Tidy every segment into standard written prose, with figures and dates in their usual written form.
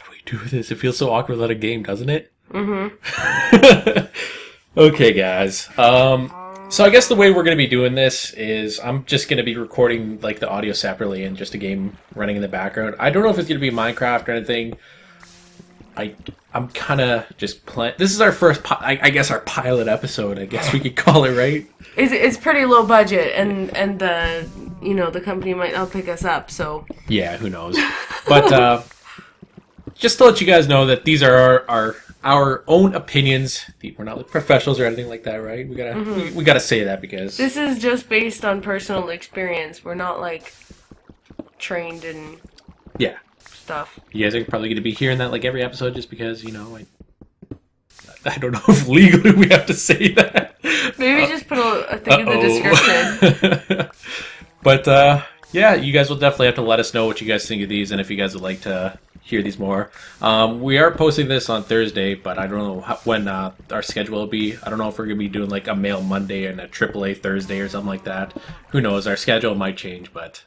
do we do this? It feels so awkward without a game, doesn't it? Mm-hmm. Okay, guys. So I guess the way we're going to be doing this is I'm just going to be recording like the audio separately and just a game running in the background. I don't know if it's going to be Minecraft or anything. I'm kind of just playing. This is our first, I guess, our pilot episode. I guess we could call it, right? It's pretty low budget, and the the company might not pick us up. So yeah, who knows? But just to let you guys know that these are our own opinions. We're not like professionals or anything like that, right? We gotta say that because this is just based on personal experience. We're not like trained in stuff. You guys are probably going to be hearing that like every episode just because, I don't know if legally we have to say that. Maybe just put a thing in the description. But, yeah, you guys will definitely have to let us know what you guys think of these and if you guys would like to hear these more. We are posting this on Thursday, but I don't know when our schedule will be. I don't know if we're going to be doing like a Mail Monday and a AAA Thursday or something like that. Who knows? Our schedule might change, but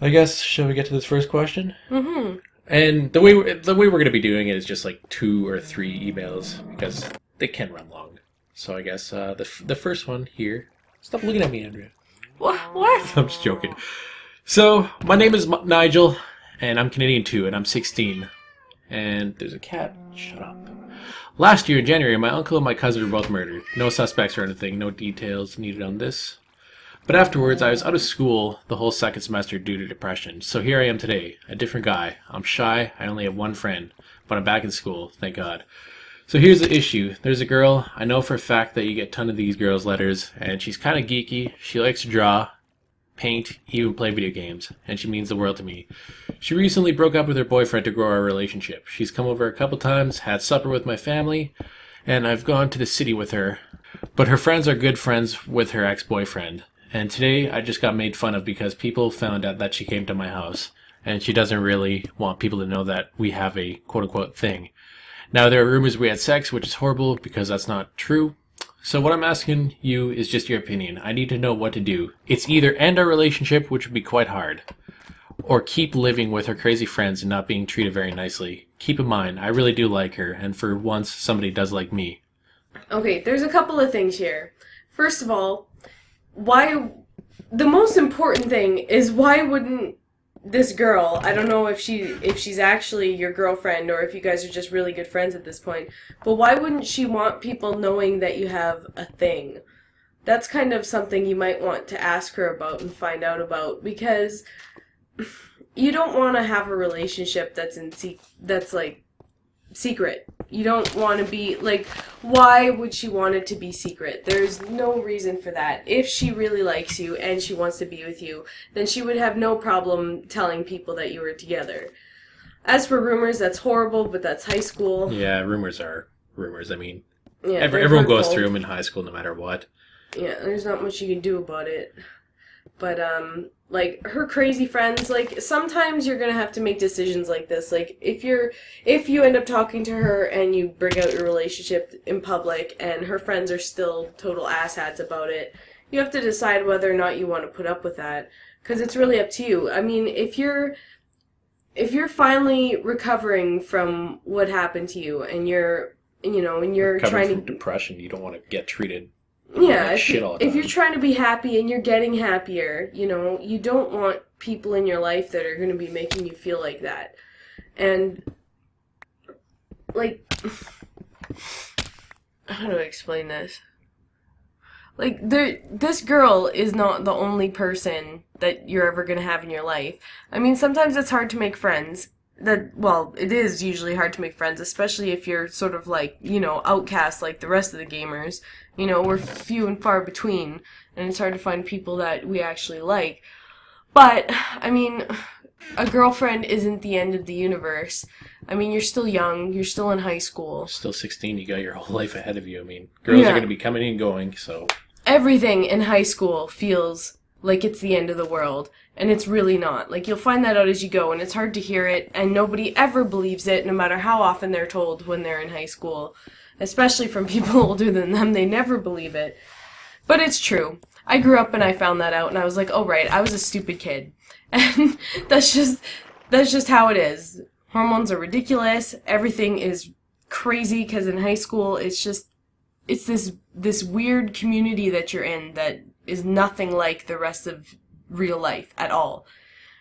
I guess, shall we get to this first question? Mm-hmm. And the way we're going to be doing it is just like 2 or 3 emails because they can run long. So I guess the first one here. Stop looking at me, Andrea. What? I'm just joking. So my name is Nigel, and I'm Canadian too, and I'm 16. And there's a cat. Shut up. Last year in January, my uncle and my cousin were both murdered. No suspects or anything. No details needed on this. But afterwards, I was out of school the whole second semester due to depression. So here I am today, a different guy. I'm shy, I only have one friend, but I'm back in school, thank God. So here's the issue. There's a girl, I know for a fact that you get a ton of these girls' letters, and she's kind of geeky. She likes to draw, paint, even play video games, and she means the world to me. She recently broke up with her boyfriend to grow our relationship. She's come over a couple times, had supper with my family, and I've gone to the city with her. But her friends are good friends with her ex-boyfriend. And today, I just got made fun of because people found out that she came to my house. And she doesn't really want people to know that we have a quote-unquote thing. Now, there are rumors we had sex, which is horrible because that's not true. So what I'm asking you is just your opinion. I need to know what to do. It's either end our relationship, which would be quite hard, or keep living with her crazy friends and not being treated very nicely. Keep in mind, I really do like her, and for once, somebody does like me. Okay, there's a couple of things here. First of all, the most important thing is why wouldn't this girl, I don't know if she's actually your girlfriend or if you guys are just really good friends at this point, but why wouldn't she want people knowing that you have a thing? That's kind of something you might want to ask her about and find out about, because you don't want to have a relationship that's like secret. You don't want to be, like, why would she want it to be secret? There's no reason for that. If she really likes you and she wants to be with you, then she would have no problem telling people that you were together. As for rumors, that's horrible, but that's high school. Yeah, rumors are rumors. I mean, yeah, everyone goes through them in high school no matter what. Yeah, there's not much you can do about it. But, like, her crazy friends, like, sometimes you're gonna have to make decisions like this. Like, if you end up talking to her and you bring out your relationship in public and her friends are still total asshats about it, you have to decide whether or not you want to put up with that. Because it's really up to you. I mean, if you're finally recovering from what happened to you and you're trying to... from depression, you don't want to get treated... Yeah, like shit all the time. If you're trying to be happy and you're getting happier, you don't want people in your life that are going to be making you feel like that. And, like, how do I explain this? Like, this girl is not the only person that you're ever going to have in your life. I mean, sometimes it's hard to make friends. It is usually hard to make friends, especially if you're sort of like, outcast like the rest of the gamers. We're few and far between, and it's hard to find people that we actually like. But, I mean, a girlfriend isn't the end of the universe. I mean, you're still young, you're still in high school. Still 16, you got your whole life ahead of you. I mean, girls are going to be coming and going, so... Everything in high school feels like it's the end of the world, and it's really not. Like, you'll find that out as you go, and it's hard to hear it, and nobody ever believes it, no matter how often they're told when they're in high school. Especially from people older than them, they never believe it. But it's true. I grew up and I found that out, and I was like, oh right, I was a stupid kid. And that's just how it is. Hormones are ridiculous. Everything is crazy because in high school it's this weird community that you're in that is nothing like the rest of real life at all.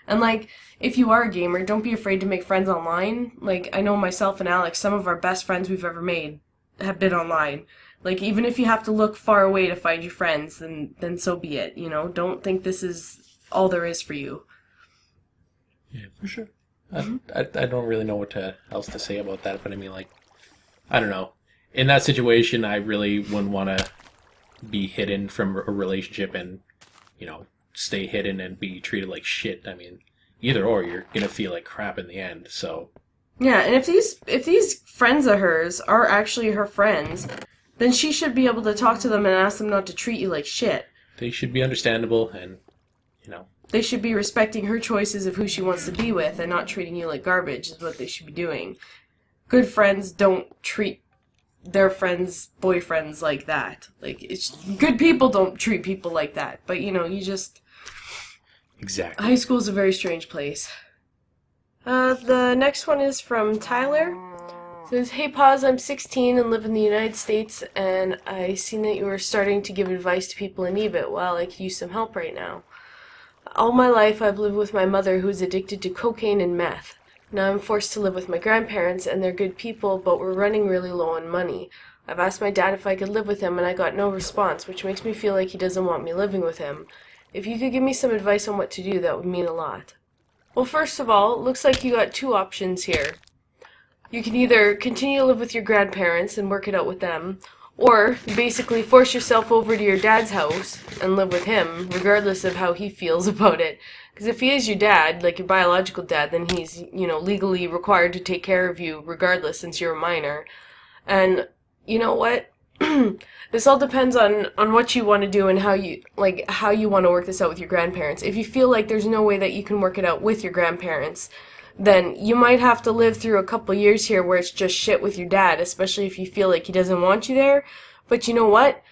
And like, if you are a gamer, don't be afraid to make friends online. Like, I know myself and Alex, some of our best friends we've ever made have been online. Like, even if you have to look far away to find your friends, then so be it, you know? Don't think this is all there is for you. Yeah, for sure. I don't really know what else to say about that, but I mean, like, I don't know. In that situation, I really wouldn't want to be hidden from a relationship and, you know, stay hidden and be treated like shit. I mean, either or, you're gonna feel like crap in the end. So Yeah, and if these friends of hers are actually her friends, then she should be able to talk to them and ask them not to treat you like shit. they should be understandable, and you know, They should be respecting her choices of who she wants to be with and not treating you like garbage is what they should be doing. Good friends don't treat their friends' boyfriends like that. Like, it's good people don't treat people like that. But, you know, you just... exactly. High school's a very strange place. The next one is from Tyler. It says, "Hey Paz, I'm 16 and live in the United States, and I seen that you were starting to give advice to people in need it. Well, I could use some help right now. All my life I've lived with my mother who is addicted to cocaine and meth. Now I'm forced to live with my grandparents, and they're good people, but we're running really low on money. I've asked my dad if I could live with him, and I got no response, which makes me feel like he doesn't want me living with him. If you could give me some advice on what to do, that would mean a lot." Well, first of all, it looks like you got two options here. You can either continue to live with your grandparents and work it out with them, or basically force yourself over to your dad's house and live with him, regardless of how he feels about it. Because if he is your dad, like your biological dad, then he's, you know, legally required to take care of you regardless since you're a minor. And you know what? This all depends on what you want to do and how you want to work this out with your grandparents. If you feel like there's no way that you can work it out with your grandparents, then you might have to live through a couple years here where it's just shit with your dad, especially if you feel like he doesn't want you there. But you know what?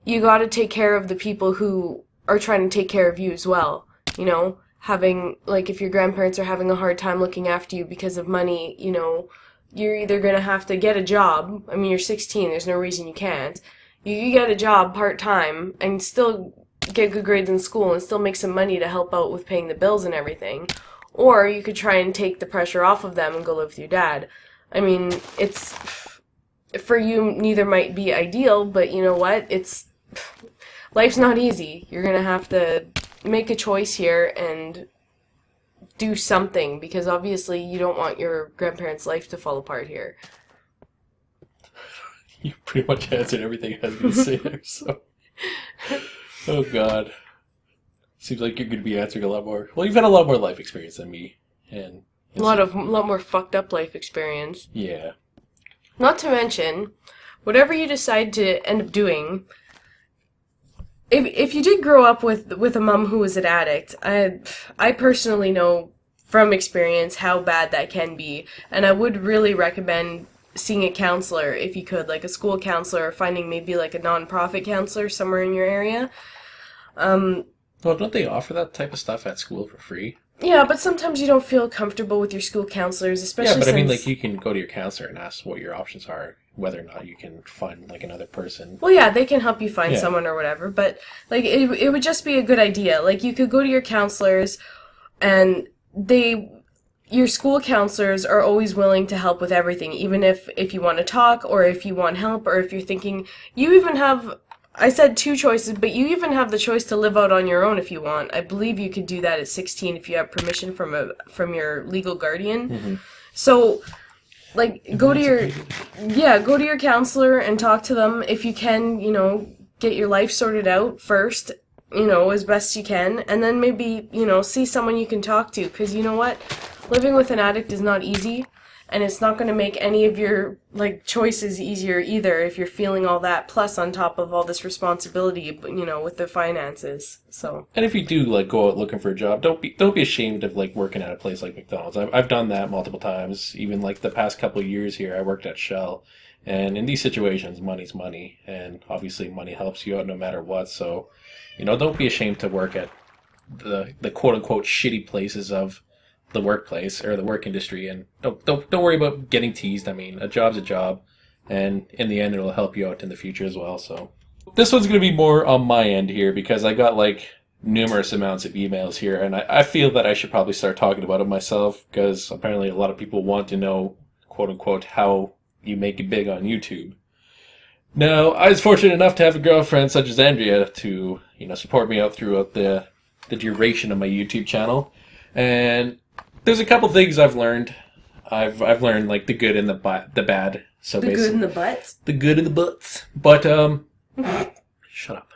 You gotta take care of the people who are trying to take care of you as well. You know, if your grandparents are having a hard time looking after you because of money, you know, you're either gonna have to get a job. I mean, you're 16, there's no reason you can't. You get a job part-time and still get good grades in school and still make some money to help out with paying the bills and everything. Or you could try and take the pressure off of them and go live with your dad. I mean, it's... For you, neither might be ideal, but you know what? Life's not easy. You're gonna have to make a choice here and do something, because obviously you don't want your grandparents' life to fall apart here. You pretty much answered everything I was going to say there, so... Oh, God. Seems like you're going to be answering a lot more... Well, you've had a lot more life experience than me, and... A lot more fucked up life experience. Yeah. Not to mention, whatever you decide to end up doing, if you did grow up with a mom who was an addict, I personally know from experience how bad that can be, and I would really recommend seeing a counselor if you could, like a school counselor, or finding maybe like a non-profit counselor somewhere in your area. Well, don't they offer that type of stuff at school for free? Yeah, but sometimes you don't feel comfortable with your school counselors, especially Yeah, but since... I mean, like, you can go to your counselor and ask what your options are, whether or not you can find, like, another person. Well, yeah, they can help you find Yeah. someone or whatever, but, like, it would just be a good idea. Like, you could go to your counselors, and your school counselors are always willing to help with everything, even if you want to talk, or if you want help, or if you're thinking... You even have... I said two choices, but you even have the choice to live out on your own if you want. I believe you could do that at 16 if you have permission from your legal guardian. Mm-hmm. So, like, go to your counselor and talk to them. If you can, you know, get your life sorted out first, you know, as best you can, and then maybe, you know, see someone you can talk to, because you know what? Living with an addict is not easy. And it's not going to make any of your, like, choices easier either if you're feeling all that, plus on top of all this responsibility, you know, with the finances, so. And if you do, like, go out looking for a job, don't be ashamed of, like, working at a place like McDonald's. I've done that multiple times. Even, like, the past couple of years here, I worked at Shell. And in these situations, money's money. And obviously money helps you out no matter what. So, you know, don't be ashamed to work at the quote-unquote shitty places of the workplace or the work industry, and don't worry about getting teased. I mean, a job's a job, and in the end, it'll help you out in the future as well. So this one's gonna be more on my end here because I got like numerous amounts of emails here, and I feel that I should probably start talking about it myself because apparently a lot of people want to know, quote unquote, how you make it big on YouTube. Now, I was fortunate enough to have a girlfriend such as Andrea to, support me out throughout the duration of my YouTube channel. And there's a couple things I've learned. I've learned like the good and the bad. So the good and the butts. The good and the butts. But shut up.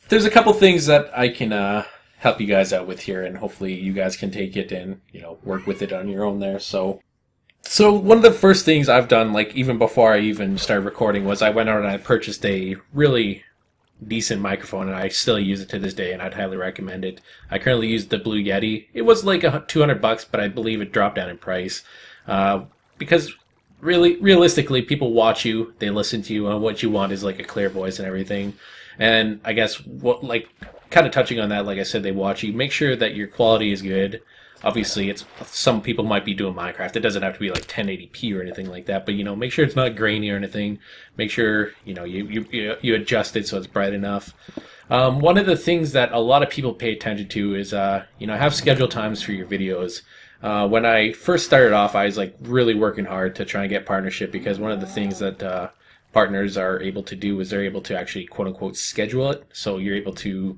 There's a couple things that I can help you guys out with here, and hopefully you guys can take it and work with it on your own there. So one of the first things I've done, like even before I even started recording, was I went out and I purchased a really decent microphone, and I still use it to this day, and I'd highly recommend it. I currently use the Blue Yeti. It was like $200, but I believe it dropped down in price because realistically, people watch you, they listen to you, and what you want is like a clear voice and everything. And I guess kind of touching on that, like I said, they watch you. Make sure that your quality is good. Obviously, some people might be doing Minecraft. It doesn't have to be like 1080p or anything like that, but make sure it's not grainy or anything. Make sure you adjust it so it's bright enough. One of the things that a lot of people pay attention to is have schedule times for your videos. When I first started off, I was like really working hard to try and get partnership, because one of the things that partners are able to do is they're able to actually quote unquote schedule it. So you're able to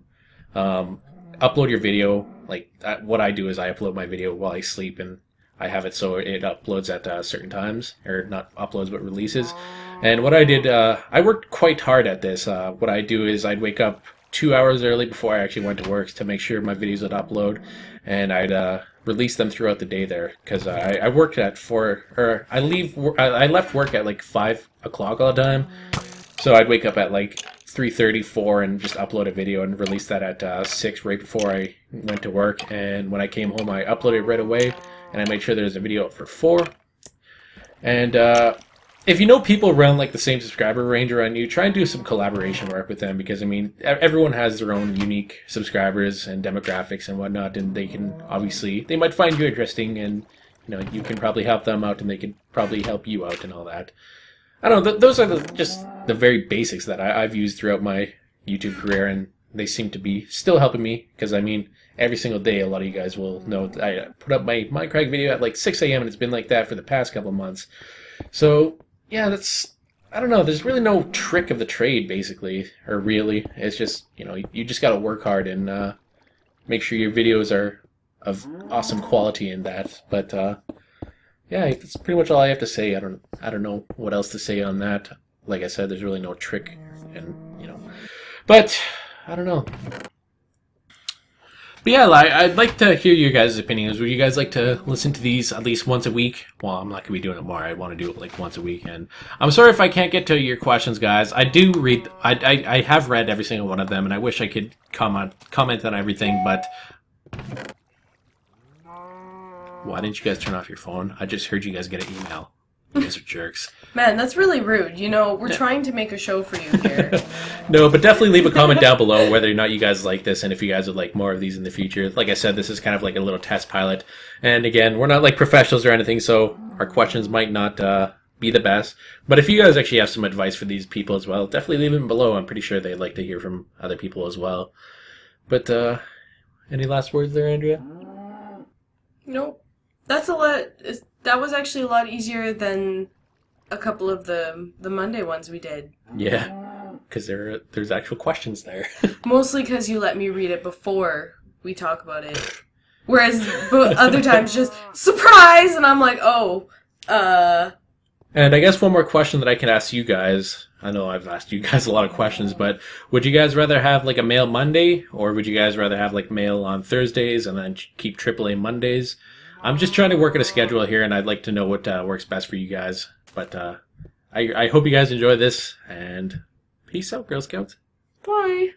upload your video. Like what I do is I upload my video while I sleep, and I have it so it uploads at certain times, or not uploads but releases. And what I did, I worked quite hard at this. What I do is I'd wake up 2 hours early before I actually went to work to make sure my videos would upload, and I'd release them throughout the day there, because I worked at 4, or I left work at like 5 o'clock all the time. So I'd wake up at like 3:30, 4, and just upload a video and release that at 6 right before I went to work. And when I came home, I uploaded right away, and I made sure there's a video up for 4. And if you know people around like the same subscriber range around you, try and do some collaboration work with them, because I mean everyone has their own unique subscribers and demographics and whatnot, and they might find you interesting, and you can probably help them out, and they can probably help you out and all that. I don't know, those are just the very basics that I've used throughout my YouTube career, and they seem to be still helping me, because I mean every single day a lot of you guys will know that I put up my Minecraft video at like 6 a.m. and it's been like that for the past couple of months. So yeah, I don't know, there's really no trick of the trade, basically, or really. It's just, you just gotta work hard and make sure your videos are of awesome quality in that. But yeah, that's pretty much all I have to say. I don't know what else to say on that. Like I said, there's really no trick, and but I don't know. But yeah, I'd like to hear your guys' opinions. Would you guys like to listen to these at least once a week? Well, I'm not going to be doing it more. I want to do it like once a week. And I'm sorry if I can't get to your questions, guys. I do read, I have read every single one of them, and I wish I could comment on everything, but why didn't you guys turn off your phone? I just heard you guys get an email. You guys are jerks. Man, that's really rude. We're trying to make a show for you here. No, but definitely leave a comment down below whether or not you guys like this, and if you guys would like more of these in the future. Like I said, this is kind of like a little test pilot. And again, we're not like professionals or anything, so our questions might not be the best. But if you guys actually have some advice for these people as well, definitely leave them below. I'm pretty sure they'd like to hear from other people as well. But any last words there, Andrea? Nope. That was actually a lot easier than a couple of the Monday ones we did. Yeah, because there's actual questions there. Mostly because you let me read it before we talk about it. Whereas other times just, surprise! And I'm like, oh, And I guess one more question that I can ask you guys. I know I've asked you guys a lot of questions, but would you guys rather have like a mail Monday, or would you guys rather have like mail on Thursdays and then keep AAA Mondays? I'm just trying to work at a schedule here, and I'd like to know what works best for you guys. But I hope you guys enjoy this, and peace out, Girl Scouts. Bye.